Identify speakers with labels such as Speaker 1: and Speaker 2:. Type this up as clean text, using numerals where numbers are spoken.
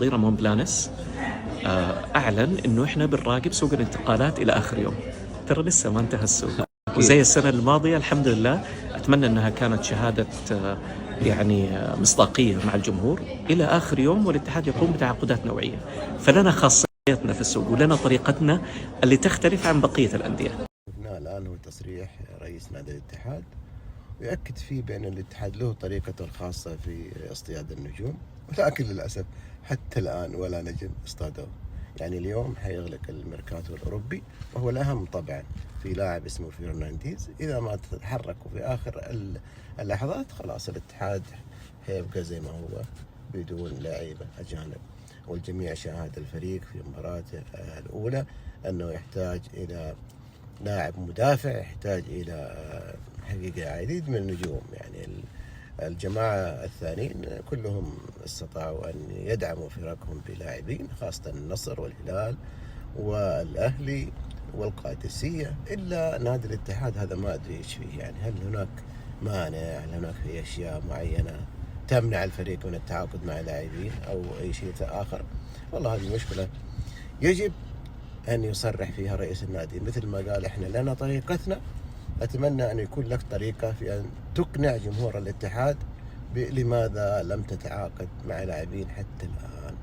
Speaker 1: رامون بلانس أعلن إنه إحنا بنراقب سوق الانتقالات إلى آخر يوم. ترى لسه ما انتهى السوق، وزي السنة الماضية الحمد لله. أتمنى أنها كانت شهادة يعني مصداقية مع الجمهور إلى آخر يوم، والاتحاد يقوم بتعاقدات نوعية، فلنا خاصيتنا في السوق ولنا طريقتنا اللي تختلف عن بقية الأندية.
Speaker 2: الآن هو تصريح رئيس نادي الاتحاد ويأكد فيه بأن الاتحاد له طريقته الخاصة في اصطياد النجوم، ولكن للأسف حتى الآن ولا نجم اصطادوه. يعني اليوم حيغلق الميركاتو الأوروبي، وهو الأهم طبعا في لاعب اسمه فرنانديز. إذا ما تحركوا في آخر اللحظات خلاص الاتحاد هيبقى زي ما هو بدون لاعيبة أجانب. والجميع شاهد الفريق في مباراته الأولى أنه يحتاج إلى لاعب مدافع، يحتاج إلى حقيقة عديد من النجوم. يعني الجماعة الثانيين كلهم استطاعوا أن يدعموا فرقهم بلاعبين، خاصة النصر والهلال والأهلي والقادسية، إلا نادي الاتحاد هذا ما أدري إيش فيه. يعني هل هناك مانع؟ هل هناك في أشياء معينة تمنع الفريق من التعاقد مع لاعبين أو أي شيء آخر؟ والله هذه مشكلة يجب أن يصرح فيها رئيس النادي، مثل ما قال إحنا لنا طريقتنا. أتمنى أن يكون لك طريقة في أن تقنع جمهور الاتحاد لماذا لم تتعاقد مع لاعبين حتى الآن.